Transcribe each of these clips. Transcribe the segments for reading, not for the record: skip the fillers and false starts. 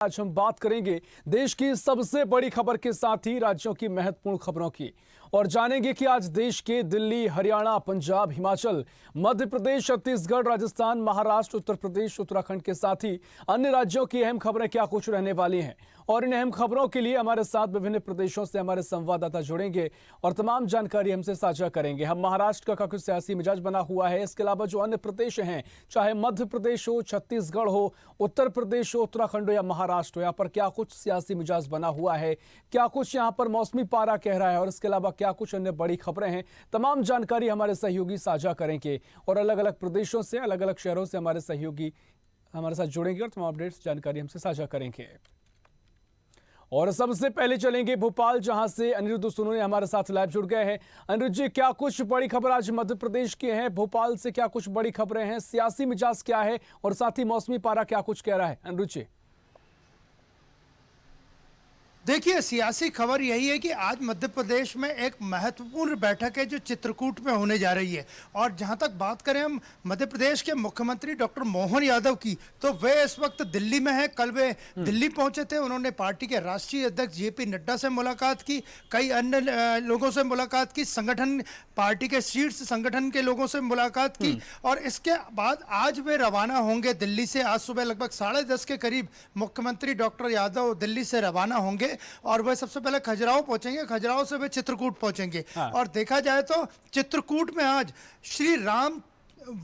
आज हम बात करेंगे देश की सबसे बड़ी खबर के साथ ही राज्यों की महत्वपूर्ण खबरों की और जानेंगे कि आज देश के दिल्ली, हरियाणा, पंजाब, हिमाचल, मध्य प्रदेश, छत्तीसगढ़, राजस्थान, महाराष्ट्र, उत्तर प्रदेश, उत्तराखंड के साथ ही अन्य राज्यों की अहम खबरें क्या कुछ रहने वाली हैं। और इन अहम खबरों के लिए हमारे साथ विभिन्न प्रदेशों से हमारे संवाददाता जुड़ेंगे और तमाम जानकारी हमसे साझा करेंगे। हम महाराष्ट्र का कुछ सियासी मिजाज बना हुआ है, इसके अलावा जो अन्य प्रदेश हैं, चाहे मध्य प्रदेश हो, छत्तीसगढ़ हो, उत्तर प्रदेश हो, उत्तराखंड हो या महाराष्ट्र हो, यहाँ पर क्या कुछ सियासी मिजाज बना हुआ है, क्या कुछ यहाँ पर मौसमी पारा कह रहा है और इसके अलावा क्या कुछ अन्य बड़ी खबरें हैं, तमाम जानकारी हमारे सहयोगी साझा करेंगे। और अलग अलग प्रदेशों से, अलग अलग शहरों से हमारे सहयोगी हमारे साथ जुड़ेंगे और तमाम अपडेट्स जानकारी हमसे साझा करेंगे। और सबसे पहले चलेंगे भोपाल, जहां से अनिरुद्ध सोनू हमारे साथ लाइव जुड़ गए हैं। अनिरुद्ध जी, क्या कुछ बड़ी खबर आज मध्य प्रदेश की है? भोपाल से क्या कुछ बड़ी खबरें हैं? सियासी मिजाज क्या है और साथ ही मौसमी पारा क्या कुछ कह रहा है? अनिरुद्ध जी। देखिए, सियासी खबर यही है कि आज मध्य प्रदेश में एक महत्वपूर्ण बैठक है जो चित्रकूट में होने जा रही है। और जहां तक बात करें हम मध्य प्रदेश के मुख्यमंत्री डॉक्टर मोहन यादव की, तो वे इस वक्त दिल्ली में हैं। कल वे दिल्ली पहुंचे थे, उन्होंने पार्टी के राष्ट्रीय अध्यक्ष जेपी नड्डा से मुलाकात की, कई अन्य लोगों से मुलाकात की, संगठन पार्टी के शीर्ष संगठन के लोगों से मुलाकात की। और इसके बाद आज वे रवाना होंगे दिल्ली से। आज सुबह लगभग 10:30 के करीब मुख्यमंत्री डॉक्टर यादव दिल्ली से रवाना होंगे और वह सबसे पहले खजुराहो पहुंचेंगे, खजुराहो से वे चित्रकूट पहुंचेंगे। और देखा जाए तो चित्रकूट में आज श्री राम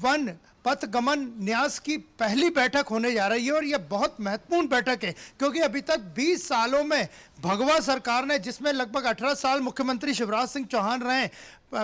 वन पथ गमन न्यास की पहली बैठक होने जा रही है। और यह बहुत महत्वपूर्ण बैठक है क्योंकि अभी तक 20 सालों में भगवा सरकार ने, जिसमें लगभग 18 साल मुख्यमंत्री शिवराज सिंह चौहान रहे,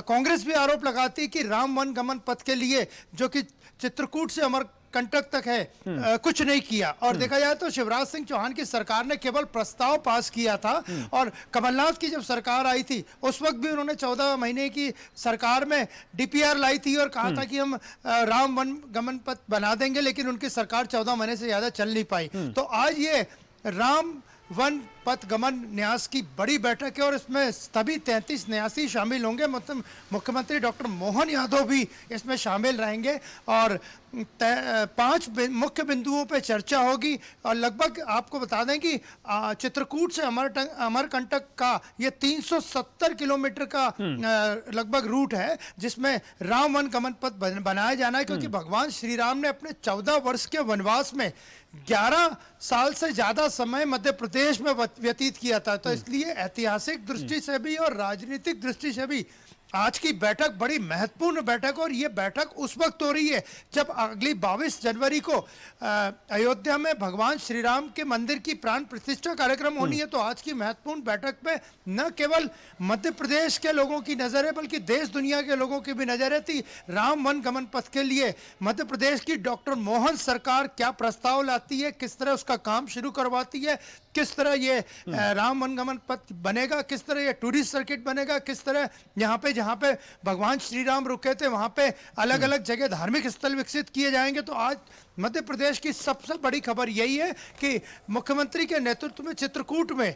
कांग्रेस भी आरोप लगाती कि राम वन गमन पथ के लिए, जो कि चित्रकूट से अमरकंटक तक है, कुछ नहीं किया। और देखा जाए तो शिवराज सिंह चौहान की सरकार ने केवल प्रस्ताव पास किया था। और कमलनाथ की जब सरकार आई थी उस वक्त भी उन्होंने 14 महीने की सरकार में डीपीआर लाई थी और कहा था कि हम राम वन गमन पथ बना देंगे, लेकिन उनकी सरकार 14 महीने से ज्यादा चल नहीं पाई। तो आज ये राम वन पथ गमन न्यास की बड़ी बैठक है और इसमें सभी 33 न्यासी शामिल होंगे। मतलब मुख्यमंत्री डॉक्टर मोहन यादव भी इसमें शामिल रहेंगे और 5 मुख्य बिंदुओं पे चर्चा होगी। और लगभग आपको बता दें कि चित्रकूट से अमरकंटक का ये 370 किलोमीटर का लगभग रूट है, जिसमें राम वन गमन पथ बनाया जाना है। क्योंकि भगवान श्री राम ने अपने 14 वर्ष के वनवास में 11 साल से ज्यादा समय मध्य प्रदेश में व्यतीत किया था। तो इसलिए ऐतिहासिक दृष्टि से भी और राजनीतिक दृष्टि से भी आज की बैठक बड़ी महत्वपूर्ण बैठक। और ये बैठक उस वक्त हो रही है जब अगली 22 जनवरी को अयोध्या में भगवान श्री राम के मंदिर की प्राण प्रतिष्ठा कार्यक्रम होनी है। तो आज की महत्वपूर्ण बैठक में न केवल मध्य प्रदेश के लोगों की नजर है, बल्कि देश दुनिया के लोगों की भी नजर है थी। राम वन गमन पथ के लिए मध्य प्रदेश की डॉक्टर मोहन सरकार क्या प्रस्ताव लाती है, किस तरह उसका काम शुरू करवाती है, किस तरह ये राम वन गमन पथ बनेगा, किस तरह ये टूरिस्ट सर्किट बनेगा, किस तरह यहाँ पे जहाँ पे भगवान श्री राम रुके थे वहाँ पे अलग अलग जगह धार्मिक स्थल विकसित किए जाएंगे। तो आज मध्य प्रदेश की सबसे बड़ी खबर यही है कि मुख्यमंत्री के नेतृत्व में चित्रकूट में,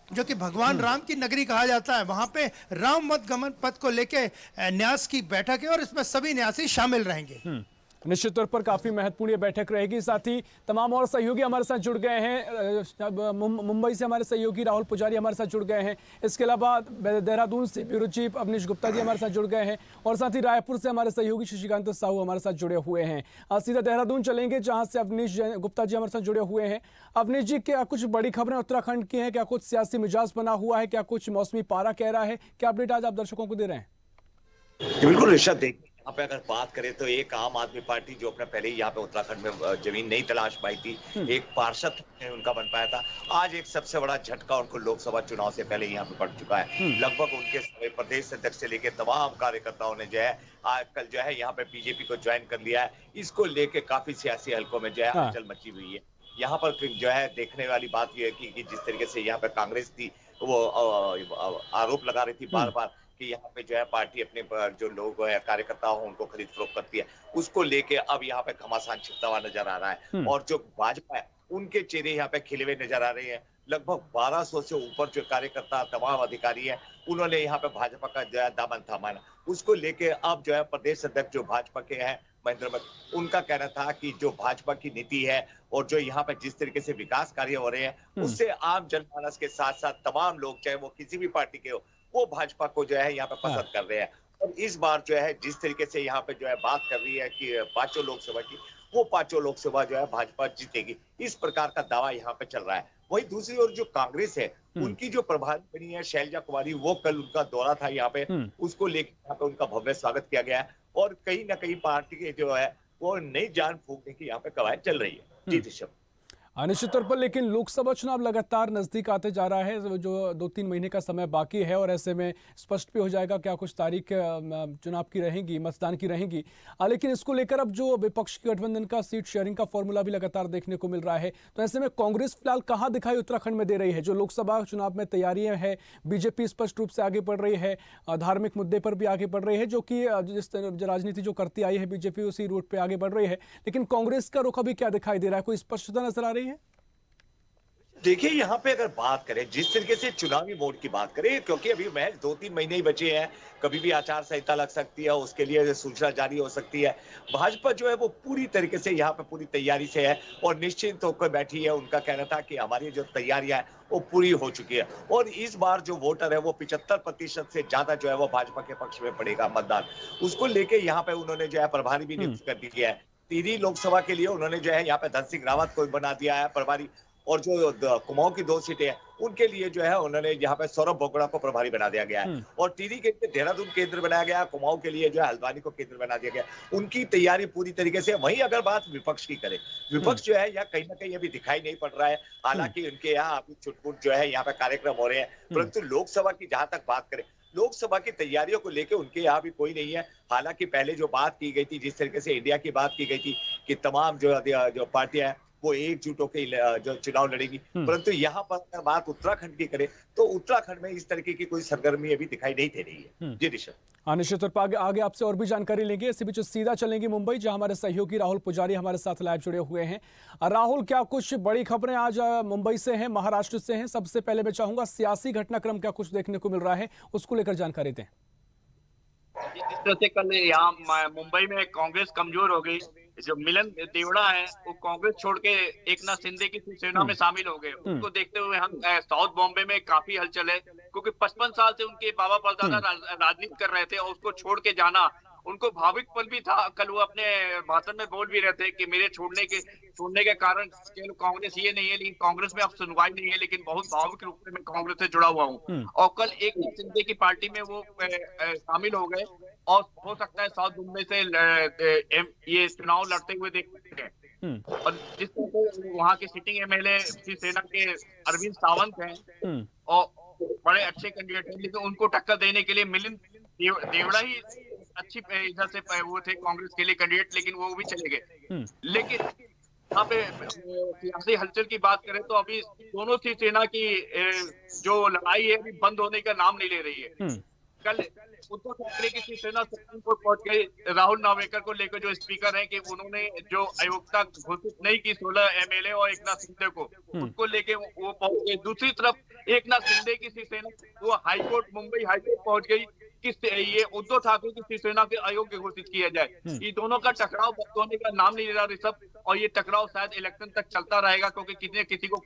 जो कि भगवान राम की नगरी कहा जाता है, वहां पे राम वन गमन पथ को लेके न्यास की बैठक है और इसमें सभी न्यासी शामिल रहेंगे। निश्चित तौर पर काफी महत्वपूर्ण ये बैठक रहेगी। साथ ही तमाम और सहयोगी हमारे साथ जुड़ गए हैं। मुंबई से हमारे सहयोगी राहुल पुजारी हमारे साथ जुड़ गए हैं। इसके अलावा देहरादून से ब्यूरो चीफ अवनीश गुप्ता जी हमारे साथ जुड़ गए हैं और साथ ही रायपुर से हमारे सहयोगी शशिकांत साहू हमारे साथ जुड़े हुए हैं। सीधा देहरादून चलेंगे जहां से अवनीश गुप्ता जी हमारे साथ जुड़े हुए हैं। अवनीश जी, क्या कुछ बड़ी खबरें उत्तराखंड की हैं? क्या कुछ सियासी मिजाज बना हुआ है? क्या कुछ मौसमी पारा कह रहा है? क्या अपडेट आज आप दर्शकों को दे रहे हैं? बिल्कुल ऋषभ, देखिए यहाँ पे अगर बात करें तो एक आम आदमी पार्टी जो अपने पहले ही यहाँ पे उत्तराखंड में जमीन नहीं तलाश पाई थी, एक पार्षद उनका बन पाया था, आज एक सबसे बड़ा झटका उनको लोकसभा चुनाव से पहले यहाँ पे पड़ चुका है। लगभग उनके प्रदेश अध्यक्ष से लेकर तमाम कार्यकर्ताओं ने जो है आज कल जो है यहाँ पे बीजेपी को ज्वाइन कर लिया है। इसको लेके काफी सियासी हलकों में जो है हलचल मची हुई है। यहाँ पर जो है देखने वाली बात यह है कि जिस तरीके से यहाँ पे कांग्रेस थी वो आरोप लगा रही थी बार बार कि यहाँ पे जो है पार्टी अपने जो लोग है कार्यकर्ता हो उनको खरीद फरोख्त करती है, उसको लेके अब यहाँ पे घमासान छिपता हुआ नजर आ रहा है। और जो भाजपा है उनके चेहरे यहाँ पे खिले हुए नजर आ रहे हैं। लगभग 1200 से ऊपर जो कार्यकर्ता तमाम अधिकारी हैं उन्होंने यहाँ पे भाजपा का जो है दामन थामा, उसको लेके अब जो है प्रदेश अध्यक्ष जो भाजपा के हैं महेंद्र, उनका कहना था कि जो भाजपा की नीति है और जो यहाँ पे जिस तरीके से विकास कार्य हो रहे हैं उससे आम जनमानस के साथ साथ तमाम लोग चाहे वो किसी भी पार्टी के हो वो भाजपा को जो है यहाँ पे पसंद कर रहे हैं। और इस बार जो है जिस तरीके से यहाँ पे जो है बात कर रही है कि पांचों लोकसभा की, वो पांचों लोकसभा जो है भाजपा जीतेगी, इस प्रकार का दावा यहाँ पे चल रहा है। वहीं दूसरी ओर जो कांग्रेस है उनकी जो प्रभारी बनी है शैलजा कुमारी, वो कल उनका दौरा था यहाँ पे, उसको लेकर यहाँ पे उनका भव्य स्वागत किया गया है और कहीं ना कहीं पार्टी के जो है वो नई जान फूंकने की यहाँ पे कवायद चल रही है। जी ऋषभ। निश्चित तौर पर, लेकिन लोकसभा चुनाव लगातार नजदीक आते जा रहा है, जो 2-3 महीने का समय बाकी है और ऐसे में स्पष्ट भी हो जाएगा क्या कुछ तारीख चुनाव की रहेंगी, मतदान की रहेंगी। लेकिन इसको लेकर अब जो विपक्षी गठबंधन का सीट शेयरिंग का फॉर्मूला भी लगातार देखने को मिल रहा है, तो ऐसे में कांग्रेस फिलहाल कहाँ दिखाई उत्तराखंड में दे रही है? जो लोकसभा चुनाव में तैयारियां है, बीजेपी स्पष्ट रूप से आगे बढ़ रही है, धार्मिक मुद्दे पर भी आगे बढ़ रही है, जो कि जिस राजनीति जो करती आई है बीजेपी उसी रूट पे आगे बढ़ रही है, लेकिन कांग्रेस का रुख अभी क्या दिखाई दे रहा है? कोई स्पष्टता नजर आ रही है? देखिए यहाँ पे अगर बात करें जिस तरीके से चुनावी मोड की बात करें, क्योंकि अभी महज 2-3 महीने ही बचे हैं, कभी भी आचार संहिता लग सकती है, उसके लिए सूचना जारी हो सकती है। भाजपा जो है वो पूरी तरीके से यहाँ पे पूरी तैयारी से है और निश्चिंत होकर बैठी है। उनका कहना था कि हमारी जो तैयारियां है वो पूरी हो चुकी है और इस बार जो वोटर है वो 75% से ज्यादा जो है वो भाजपा के पक्ष में पड़ेगा मतदान। उसको लेके यहाँ पे उन्होंने जो है प्रभारी भी नियुक्त कर दिया है। टिहरी लोकसभा के लिए उन्होंने जो है यहाँ पे धन सिंह रावत को बना दिया है प्रभारी, और जो कुमाऊं की 2 सीटें हैं उनके लिए जो है उन्होंने यहाँ पे सौरभ बोगड़ा को प्रभारी बना दिया गया है और टिहरी के लिए देहरादून केंद्र बनाया गया, कुमाऊं के लिए जो है हल्द्वानी को केंद्र बना दिया गया। उनकी तैयारी पूरी तरीके से। वहीं अगर बात विपक्ष की करें, विपक्ष जो है यहाँ कहीं ना कहीं अभी दिखाई नहीं पड़ रहा है। हालांकि उनके यहाँ अभी छुटपुट जो है यहाँ पे कार्यक्रम हो रहे हैं, परंतु लोकसभा की जहां तक बात करें, लोकसभा की तैयारियों को लेकर उनके यहाँ भी कोई नहीं है। हालांकि पहले जो बात की गई थी, जिस तरीके से इंडिया की बात की गई थी कि तमाम जो पार्टियां हैं वो एकजुट होकर जो चुनाव लड़ेगी, परंतु यहाँ पर अगर बात उत्तराखंड की करें तो उत्तराखंड में इस तरीके की कोई सरगर्मी अभी दिखाई नहीं दे रही है। जी ऋषभ। निश्चित तौर पर आगे आपसे और भी जानकारी लेंगे। इसी बीच सीधा चलेंगे मुंबई, जहां हमारे सहयोगी राहुल पुजारी हमारे साथ लाइव जुड़े हुए हैं। राहुल, क्या कुछ बड़ी खबरें आज मुंबई से हैं, महाराष्ट्र से हैं? सबसे पहले मैं चाहूंगा सियासी घटनाक्रम क्या कुछ देखने को मिल रहा है, उसको लेकर जानकारी दें। जिस तरह से कल यहाँ मुंबई में कांग्रेस कमजोर हो गई, जो मिलन देवड़ा है वो कांग्रेस छोड़ के एकनाथ शिंदे की शिवसेना में शामिल हो गए। उसको देखते हुए हम साउथ बॉम्बे में काफी हलचल है, क्योंकि 55 साल से उनके बाबा परदादा राजनीति कर रहे थे और उसको छोड़ के जाना उनको भावुकपन भी था। कल वो अपने भाषण में बोल भी रहे थे कि मेरे छोड़ने के कारण केवल कांग्रेस ये नहीं है, लेकिन कांग्रेस में अब सुनवाई नहीं है, लेकिन बहुत भावुक रूप से मैं कांग्रेस से जुड़ा हुआ हूँ। और कल एक शिंदे की पार्टी में वो शामिल हो गए और हो सकता है साउथ मुंबई से ये चुनाव लड़ते हुए देखते हैं। और जिस तरह से वहाँ के सिटिंग एमएलए शिवसेना के अरविंद सावंत हैं और बड़े अच्छे कैंडिडेट हैं, लेकिन उनको टक्कर देने के लिए मिलिंद देवड़ा ही अच्छी इधर से वो थे कांग्रेस के लिए कैंडिडेट, लेकिन वो भी चले गए। लेकिन यहाँ पे सियासी हलचल की बात करें तो अभी दोनों शिवसेना की जो लड़ाई है अभी बंद होने का नाम नहीं ले रही है। कल उद्धव ठाकरे की शिवसेना सुप्रीम कोर्ट पहुंच गई राहुल नावेकर को लेकर, जो स्पीकर हैं, कि उन्होंने जो अयोग्यता घोषित नहीं की 16 एमएलए और एकनाथ शिंदे को, उसको लेके वो पहुंच गए। दूसरी तरफ एकनाथ शिंदे की शिवसेना वो हाईकोर्ट, मुंबई हाईकोर्ट पहुंच गई कि ये उद्धव ठाकरे की शिवसेना के अयोग्य घोषित किया जाए। ये दोनों का टकराव बंद होने का नाम नहीं ले रहा ऋषभ, और ये टकराव शायद इलेक्शन तक चलता रहेगा, क्योंकि किसी को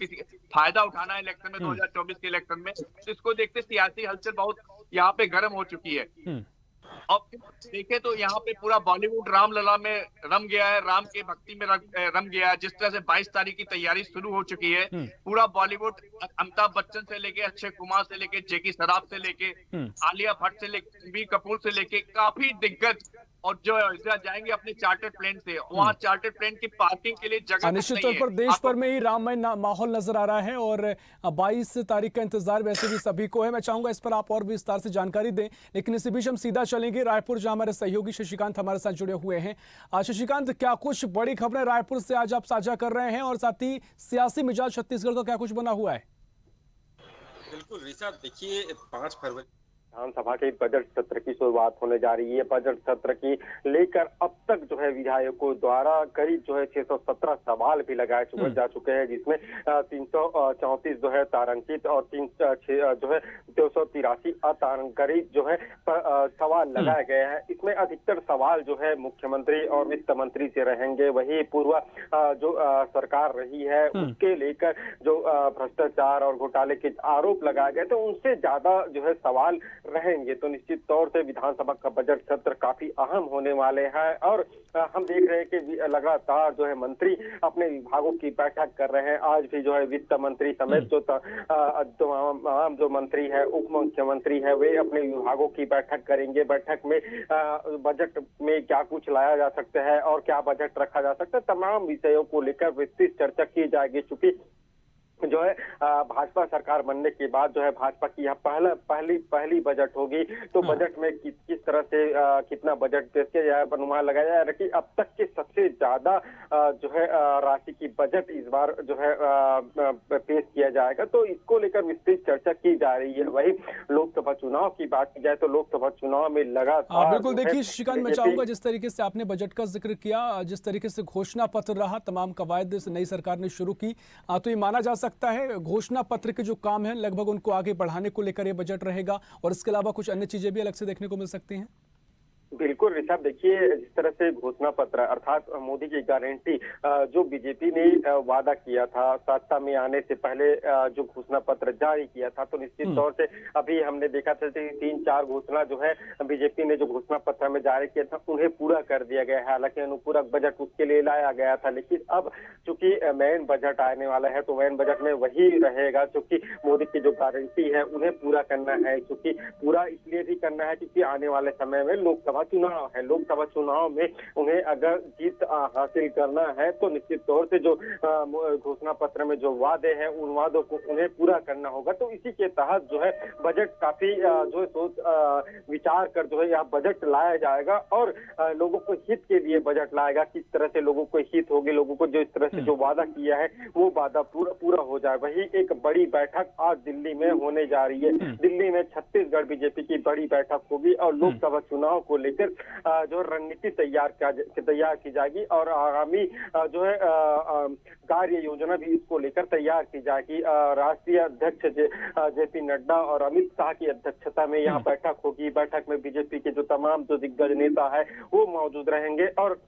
फायदा उठाना है इलेक्शन में 2024 के इलेक्शन में। इसको देखते सियासी हलचल बहुत यहाँ पे गर्म हो चुकी है। अब देखे तो यहाँ पे पूरा बॉलीवुड रामलला में रम गया है, राम के भक्ति में रम गया है। जिस तरह से 22 तारीख की तैयारी शुरू हो चुकी है, पूरा बॉलीवुड अमिताभ बच्चन से लेके अक्षय कुमार से लेके जैकी श्रॉफ से लेके आलिया भट्ट से लेके रणबीर कपूर से लेके काफी दिग्गज, और जो जाएंगे अपने चार्टर्ड प्लेन से, वहाँ चार्टर्ड प्लेन की पार्किंग के लिए जगह निश्चित तौर पर देश भर में ही राममय माहौल नजर आ रहा है और 22 तारीख का इंतजार वैसे भी सभी को है। मैं चाहूंगा इस पर आप और भी विस्तार से जानकारी दें, लेकिन इसी बीच हम सीधा चलेंगे रायपुर, जहां हमारे सहयोगी शशिकांत हमारे साथ जुड़े हुए हैं। शशिकांत, क्या कुछ बड़ी खबरें रायपुर से आज आप साझा कर रहे हैं और साथ ही सियासी मिजाज छत्तीसगढ़ का क्या कुछ बना हुआ है? बिल्कुल ऋषभ, देखिए 5 फरवरी विधानसभा के बजट सत्र की शुरुआत होने जा रही है। बजट सत्र की लेकर अब तक जो है विधायकों द्वारा करीब जो है 617 सवाल भी लगाए जा चुके हैं, जिसमें 334 जो है तारांकित और 3 जो है 283 अतारांकित जो है सवाल लगाए गए हैं। इसमें अधिकतर सवाल जो है मुख्यमंत्री और वित्त मंत्री से रहेंगे। वही पूर्व जो सरकार रही है उसके लेकर जो भ्रष्टाचार और घोटाले के आरोप लगाए गए थे उनसे ज्यादा जो है सवाल रहेंगे। तो निश्चित तौर से विधानसभा का बजट सत्र काफी अहम होने वाले हैं और हम देख रहे हैं कि लगातार जो है मंत्री अपने विभागों की बैठक कर रहे हैं। आज भी जो है वित्त मंत्री समेत जो तमाम जो मंत्री है, उप मुख्यमंत्री है, वे अपने विभागों की बैठक करेंगे। बैठक में बजट में क्या कुछ लाया जा सकता है और क्या बजट रखा जा सकता है, तमाम विषयों को लेकर विस्तृत चर्चा की जाएगी। चूंकि जो है भाजपा सरकार बनने के बाद जो है भाजपा की यह पहली बजट होगी, तो बजट में किस तरह से कितना बजट पेश किया जाए, अनुमान लगाया जाए कि अब तक के सबसे ज्यादा जो है राशि की बजट इस बार जो है पेश किया जाएगा। तो इसको लेकर विस्तृत चर्चा की जा रही है। वही लोकसभा चुनाव की बात की जाए तो लोकसभा चुनाव में लगातार बिल्कुल देखिए श्रीकांत, मैं चाहूंगा जिस तरीके से आपने बजट का जिक्र किया, जिस तरीके से घोषणा पत्र रहा, तमाम कवायद नई सरकार ने शुरू की, तो ये माना जा सकता है घोषणा पत्र के जो काम है लगभग उनको आगे बढ़ाने को लेकर ये बजट रहेगा और इसके अलावा कुछ अन्य चीजें भी अलग से देखने को मिल सकती हैं। बिल्कुल ऋषभ, देखिए जिस तरह से घोषणा पत्र अर्थात मोदी की गारंटी जो बीजेपी ने वादा किया था सत्ता में आने से पहले जो घोषणा पत्र जारी किया था, तो निश्चित तौर से अभी हमने देखा था 3-4 घोषणा जो है बीजेपी ने जो घोषणा पत्र में जारी किया था उन्हें पूरा कर दिया गया है। हालांकि अनुपूरक बजट उसके लिए लाया गया था, लेकिन अब चूंकि मेन बजट आने वाला है तो मेन बजट में वही रहेगा। चूंकि मोदी की जो गारंटी है उन्हें पूरा करना है, क्योंकि पूरा इसलिए भी करना है क्योंकि आने वाले समय में लोकसभा चुनाव है। लोकसभा चुनाव में उन्हें अगर जीत हासिल करना है तो निश्चित तौर से जो घोषणा पत्र में जो वादे हैं उन वादों को उन्हें पूरा करना होगा। तो इसी के तहत जो है बजट काफी जो है सोच विचार कर जो है यह बजट लाया जाएगा और लोगों को हित के लिए बजट लाएगा। किस तरह से लोगों को हित होगी, लोगों को जो इस तरह से जो वादा किया है वो वादा पूरा हो जाए। वही एक बड़ी बैठक आज दिल्ली में होने जा रही है। दिल्ली में छत्तीसगढ़ बीजेपी की बड़ी बैठक होगी और लोकसभा चुनाव को लेकर जो रणनीति तैयार की जाएगी और आगामी जो है कार्य योजना भी इसको लेकर तैयार की जाएगी। राष्ट्रीय अध्यक्ष जेपी नड्डा और अमित शाह की अध्यक्षता में यहाँ बैठक होगी। बैठक में बीजेपी के जो तमाम जो दिग्गज नेता है वो मौजूद रहेंगे और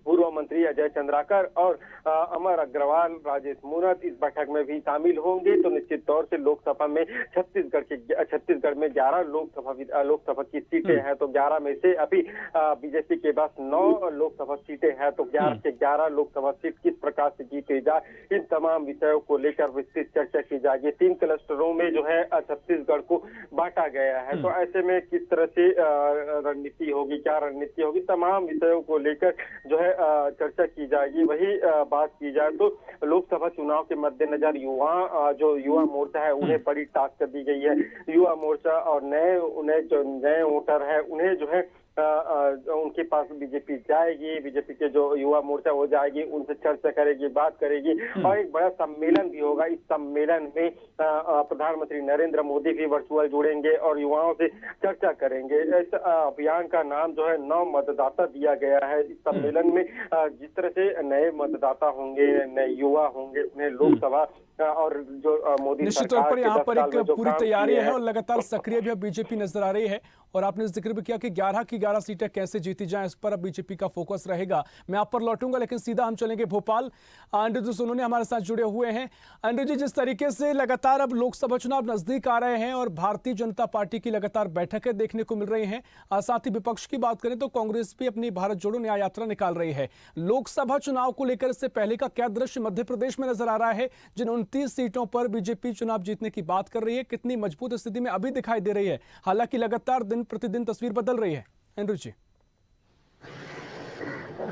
पूर्व मंत्री अजय चंद्राकर और अमर अग्रवाल, राजेश मूणत इस बैठक में भी शामिल होंगे। तो निश्चित तौर से लोकसभा में छत्तीसगढ़ में 11 लोकसभा की सीटें हैं, तो 11 में से अभी बीजेपी के पास 9 लोकसभा सीटें हैं। तो 11 के 11 लोकसभा सीट किस प्रकार से जीते जाए, इन तमाम विषयों को लेकर विस्तृत चर्चा की जाएगी। 3 क्लस्टरों में जो है छत्तीसगढ़ को बांटा गया है, तो ऐसे में किस तरह से रणनीति होगी, क्या रणनीति होगी, तमाम विषयों को लेकर जो है चर्चा की जाएगी। वही बात की जाए तो लोकसभा चुनाव के मद्देनजर युवा मोर्चा है उन्हें बड़ी टास्क दी गई है। युवा मोर्चा और जो नए वोटर है उन्हें जो है उनके पास बीजेपी जाएगी, बीजेपी के जो युवा मोर्चा हो जाएगी, उनसे चर्चा करेगी, बात करेगी और एक बड़ा सम्मेलन भी होगा। इस सम्मेलन में प्रधानमंत्री नरेंद्र मोदी भी वर्चुअल जुड़ेंगे और युवाओं से चर्चा करेंगे। इस अभियान का नाम जो है 9 मतदाता दिया गया है। इस सम्मेलन में जिस तरह से नए मतदाता होंगे, नए युवा होंगे, उन्हें लोकसभा और जो मोदी निश्चित तौर पर यहाँ पर एक पूरी तैयारी है और लगातार सक्रिय भी अब बीजेपी नजर आ रही है। और आपने जिक्र भी किया कि 11 की 11 सीटें कैसे जीती जाएं, इस पर अब बीजेपी का फोकस रहेगा। मैं आप पर लौटूंगा, लेकिन सीधा हम चलेंगे भोपाल। अंडू सोनू ने हमारे साथ जुड़े हुए हैं। अंडू जी, जिस तरीके से लगातार अब लोकसभा चुनाव नजदीक आ रहे हैं और भारतीय जनता पार्टी की लगातार बैठकें देखने को मिल रही हैं, साथ ही विपक्ष की बात करें तो कांग्रेस भी अपनी भारत जोड़ो न्याय यात्रा निकाल रही है। लोकसभा चुनाव को लेकर इससे पहले का क्या दृश्य मध्य प्रदेश में नजर आ रहा है, जिन 29 सीटों पर बीजेपी चुनाव जीतने की बात कर रही है, कितनी मजबूत स्थिति में अभी दिखाई दे रही है? हालांकि लगातार दिन प्रतिदिन तस्वीर बदल रही है। एंड्रू जी।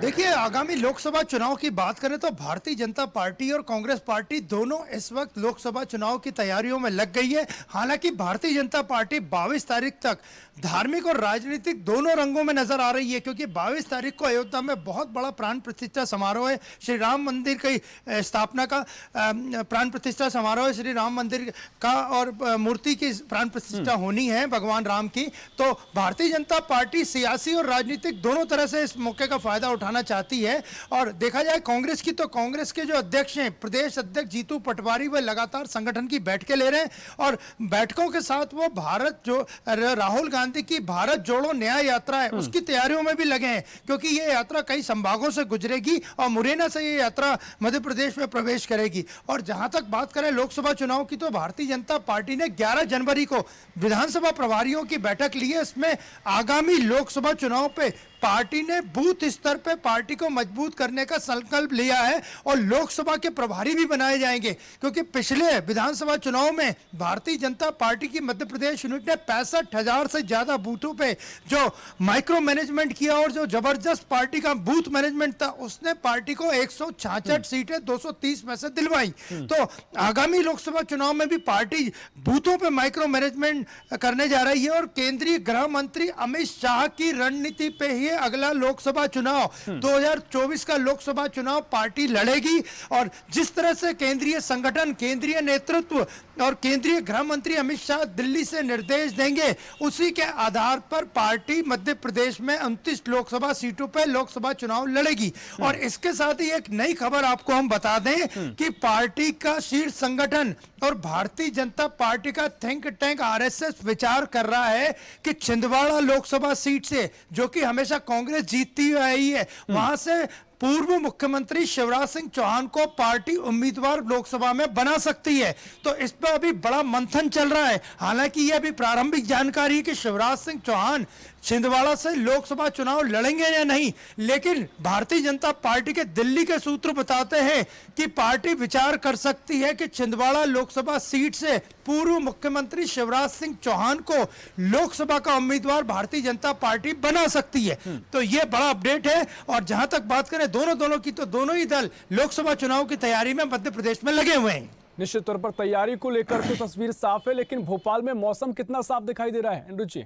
देखिए, आगामी लोकसभा चुनाव की बात करें तो भारतीय जनता पार्टी और कांग्रेस पार्टी दोनों इस वक्त लोकसभा चुनाव की तैयारियों में लग गई है। हालांकि भारतीय जनता पार्टी 22 तारीख तक धार्मिक और राजनीतिक दोनों रंगों में नजर आ रही है, क्योंकि 22 तारीख को अयोध्या में बहुत बड़ा प्राण प्रतिष्ठा समारोह है। श्री राम मंदिर की स्थापना का प्राण प्रतिष्ठा समारोह है, श्री राम मंदिर का, और मूर्ति की प्राण प्रतिष्ठा होनी है भगवान राम की। तो भारतीय जनता पार्टी सियासी और राजनीतिक दोनों तरह से इस मौके का फायदा उठाना चाहती है। और देखा जाए कांग्रेस की, तो कांग्रेस के जो अध्यक्ष हैं, प्रदेश अध्यक्ष जीतू पटवारी, वे लगातार संगठन की बैठकें ले रहे हैं और बैठकों के साथ वो भारत जो राहुल गांधी की भारत जोड़ो न्याय यात्रा है उसकी तैयारियों में भी लगे हैं, क्योंकि ये यात्रा कई संभागों से गुजरेगी और मुरैना से ये यात्रा मध्य प्रदेश में प्रवेश करेगी। और जहां तक बात करें लोकसभा चुनाव की, तो भारतीय जनता पार्टी ने 11 जनवरी को विधानसभा प्रभारियों की बैठक ली है। इसमें आगामी लोकसभा चुनाव पे पार्टी ने बूथ स्तर पे पार्टी को मजबूत करने का संकल्प लिया है और लोकसभा के प्रभारी भी बनाए जाएंगे, क्योंकि पिछले विधानसभा चुनाव में भारतीय जनता पार्टी की मध्य प्रदेश यूनिट ने 65,000 से ज्यादा बूथों पे जो माइक्रो मैनेजमेंट किया और जो जबरदस्त पार्टी का बूथ मैनेजमेंट था, उसने पार्टी को 166 सीटें 230 में से दिलवाई। तो आगामी लोकसभा चुनाव में भी पार्टी बूथों पे माइक्रो मैनेजमेंट करने जा रही है और केंद्रीय गृह मंत्री अमित शाह की रणनीति पे ही अगला लोकसभा चुनाव 2024 का लोकसभा चुनाव पार्टी लड़ेगी। और जिस तरह से केंद्रीय संगठन, केंद्रीय नेतृत्व और केंद्रीय गृह मंत्री अमित शाह दिल्ली से निर्देश देंगे, उसी के आधार पर पार्टी मध्य प्रदेश में 29 लोकसभा सीटों पर लोकसभा चुनाव लड़ेगी। और इसके साथ ही एक नई खबर आपको हम बता दें कि पार्टी का शीर्ष संगठन और भारतीय जनता पार्टी का थिंक टैंक आरएसएस विचार कर रहा है कि छिंदवाड़ा लोकसभा सीट से, जो कि हमेशा कांग्रेस जीतती हुई आई है, वहां से पूर्व मुख्यमंत्री शिवराज सिंह चौहान को पार्टी उम्मीदवार लोकसभा में बना सकती है। तो इस पर अभी बड़ा मंथन चल रहा है। हालांकि यह अभी प्रारंभिक जानकारी है कि शिवराज सिंह चौहान छिंदवाड़ा से लोकसभा चुनाव लड़ेंगे या नहीं, लेकिन भारतीय जनता पार्टी के दिल्ली के सूत्र बताते हैं कि पार्टी विचार कर सकती है कि छिंदवाड़ा लोकसभा सीट से पूर्व मुख्यमंत्री शिवराज सिंह चौहान को लोकसभा का उम्मीदवार भारतीय जनता पार्टी बना सकती है। तो यह बड़ा अपडेट है। और जहां तक बात करें दोनों की, तो दोनों ही दल लोकसभा चुनाव की तैयारी में मध्य प्रदेश में लगे हुए हैं। निश्चित तौर पर तैयारी को लेकर तो तस्वीर साफ है, लेकिन भोपाल में मौसम कितना साफ दिखाई दे रहा है इंद्र जी?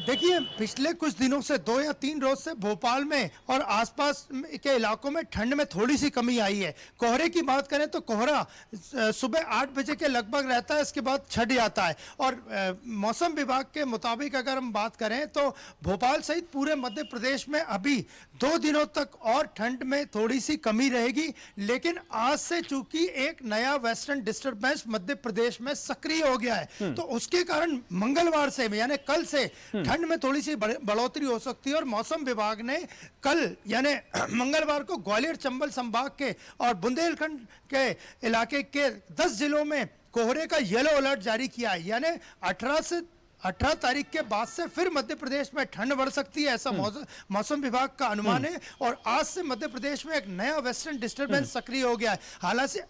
देखिए, पिछले कुछ दिनों से 2 या 3 रोज से भोपाल में और आसपास के इलाकों में ठंड में थोड़ी सी कमी आई है। कोहरे की बात करें तो कोहरा सुबह 8 बजे के लगभग रहता है, इसके बाद छट जाता है। और मौसम विभाग के मुताबिक अगर हम बात करें तो भोपाल सहित पूरे मध्य प्रदेश में अभी 2 दिनों तक और ठंड में थोड़ी सी कमी रहेगी। लेकिन आज से चूंकि एक नया वेस्टर्न डिस्टर्बेंस मध्य प्रदेश में सक्रिय हो गया है, तो उसके कारण मंगलवार से यानी कल से ठंड में थोड़ी सी बढ़ोतरी हो सकती है। और मौसम विभाग ने कल यानी मंगलवार को ग्वालियर चंबल संभाग के और बुंदेलखंड के इलाके के 10 जिलों में कोहरे का येलो अलर्ट जारी किया है। यानी 18 तारीख के बाद से फिर मध्य प्रदेश में ठंड बढ़ सकती है, ऐसा मौसम विभाग का अनुमान है। और आज से मध्य प्रदेश में एक नया वेस्टर्न डिस्टर्बेंस सक्रिय हो गया है।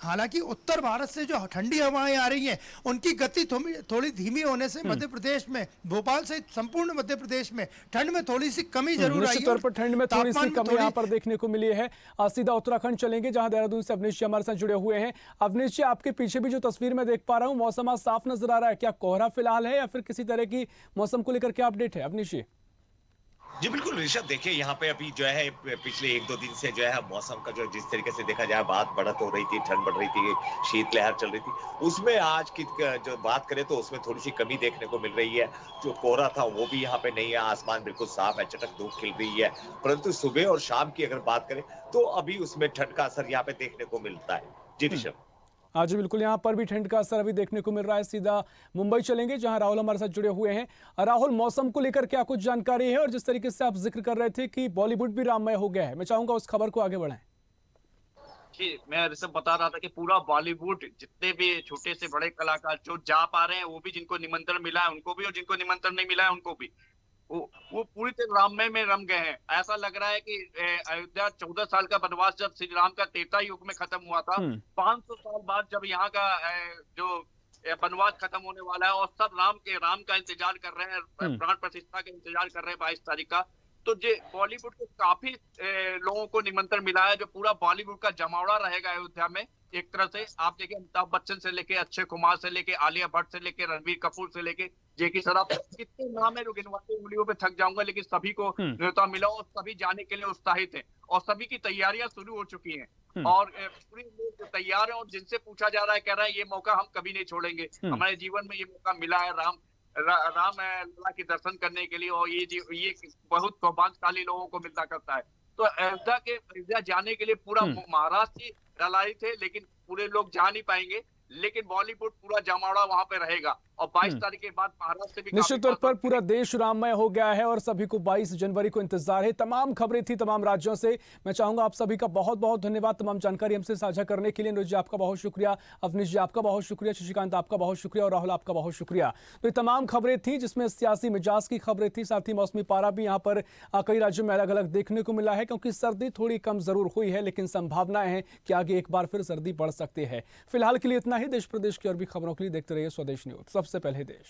हालांकि उत्तर भारत से जो ठंडी हवाएं आ रही हैं, उनकी गति थोड़ी धीमी होने से मध्य प्रदेश में, भोपाल से संपूर्ण मध्य प्रदेश में ठंड में थोड़ी सी कमी जरूर आई है। तौर पर ठंड में थोड़ी सी कमी यहाँ पर देखने को मिली है। सीधा उत्तराखंड चलेंगे, जहां देहरादून से अवनीश जी हमारे साथ जुड़े हुए हैं। अवनीश जी, आपके पीछे भी जो तस्वीर में देख पा रहा हूँ, मौसम आज साफ नजर आ रहा है। क्या कोहरा फिलहाल है या फिर किसी तरह की मौसम को लेकर क्या अपडेट है अवनीश जी? जी बिल्कुल ऋषभ, देखिए यहाँ पे अभी जो है पिछले 1-2 दिन से जो है मौसम का जो जिस तरीके से देखा जाए बात बढ़त हो रही थी, ठंड बढ़ रही थी, शीतलहर चल रही थी, उसमें आज की जो बात करें तो उसमें थोड़ी सी कमी देखने को मिल रही है। जो कोहरा था वो भी यहाँ पे नहीं है, आसमान बिल्कुल साफ है, चटक धूप खिल रही है। परंतु सुबह और शाम की अगर बात करें तो अभी उसमें ठंड का असर यहाँ पे देखने को मिलता है। जी ऋषभ, आज बिल्कुल यहाँ पर भी ठंड का असर अभी देखने को मिल रहा है। सीधा मुंबई चलेंगे, जहां राहुल हमारे साथ जुड़े हुए हैं। राहुल, मौसम को लेकर क्या कुछ जानकारी है? और जिस तरीके से आप जिक्र कर रहे थे कि बॉलीवुड भी राममय हो गया है, मैं चाहूंगा उस खबर को आगे बढ़ाएं। जी, मैं ऋषभ बता रहा था कि पूरा बॉलीवुड, जितने भी छोटे से बड़े कलाकार जो जा पा रहे हैं, वो भी, जिनको निमंत्रण मिला है उनको भी, और जिनको निमंत्रण नहीं मिला है उनको भी, वो पूरी तरह राममय में रम गए हैं। ऐसा लग रहा है कि अयोध्या 14 साल का वनवास जब श्री राम का त्रेता युग में खत्म हुआ था, 500 साल बाद जब यहाँ का जो वनवास खत्म होने वाला है और सब राम का इंतजार कर रहे हैं, प्राण प्रतिष्ठा का इंतजार कर रहे हैं 22 तारीख का, तो जे बॉलीवुड के काफी लोगों को निमंत्रण मिला है, जो पूरा बॉलीवुड का जमावड़ा रहेगा अयोध्या में। एक तरह से आप देखिए, अमिताभ बच्चन से लेके अक्षय कुमार से लेके आलिया भट्ट से लेके रणवीर कपूर से लेके जेकी श्रॉफ, कितने नाम है जो गिनवाते उंगलियों पे थक जाऊंगा, लेकिन सभी को न्योता मिला और सभी जाने के लिए उत्साहित है और सभी की तैयारियां शुरू हो चुकी हैं और पूरी लोग तैयार है। और जिनसे पूछा जा रहा है, कह रहा है ये मौका हम कभी नहीं छोड़ेंगे, हमारे जीवन में ये मौका मिला है राम लला के दर्शन करने के लिए, और ये बहुत सौभाग्यशाली लोगों को मिलता करता है। तो अयोध्या जाने के लिए पूरा महाराष्ट्र ही लालायित थे, लेकिन पूरे लोग जा नहीं पाएंगे, लेकिन बॉलीवुड पूरा जमावड़ा वहां पे रहेगा। और 22 तारीख के बाद महाराष्ट्र से भी निश्चित तौर पर पूरा देश राममय हो गया है और सभी को 22 जनवरी को इंतजार है। तमाम खबरें थी तमाम राज्यों से। मैं चाहूंगा आप सभी का बहुत बहुत धन्यवाद तमाम जानकारी हमसे साझा करने के लिए। अनुज जी आपका बहुत शुक्रिया, अवनीश जी आपका बहुत शुक्रिया, शशिकांत आपका बहुत शुक्रिया और राहुल आपका बहुत शुक्रिया। तो ये तमाम खबरें थी जिसमें सियासी मिजाज की खबरें थी, साथ ही मौसमी पारा भी यहाँ पर कई राज्यों में अलग अलग देखने को मिला है, क्योंकि सर्दी थोड़ी कम जरूर हुई है, लेकिन संभावनाएं हैं कि आगे एक बार फिर सर्दी बढ़ सकती है। फिलहाल के लिए इतना ही। देश प्रदेश की और भी खबरों के लिए देखते रहिए स्वदेश न्यूज, सबसे पहले देश।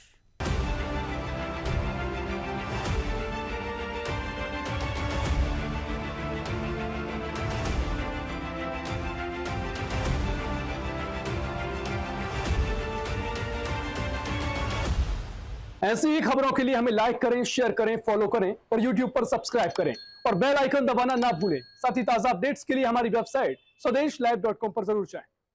ऐसी ही खबरों के लिए हमें लाइक करें, शेयर करें, फॉलो करें और YouTube पर सब्सक्राइब करें और बेल आइकन दबाना ना भूलें। साथ ही ताजा अपडेट्स के लिए हमारी वेबसाइट स्वदेशलाइव.com पर जरूर जाएं।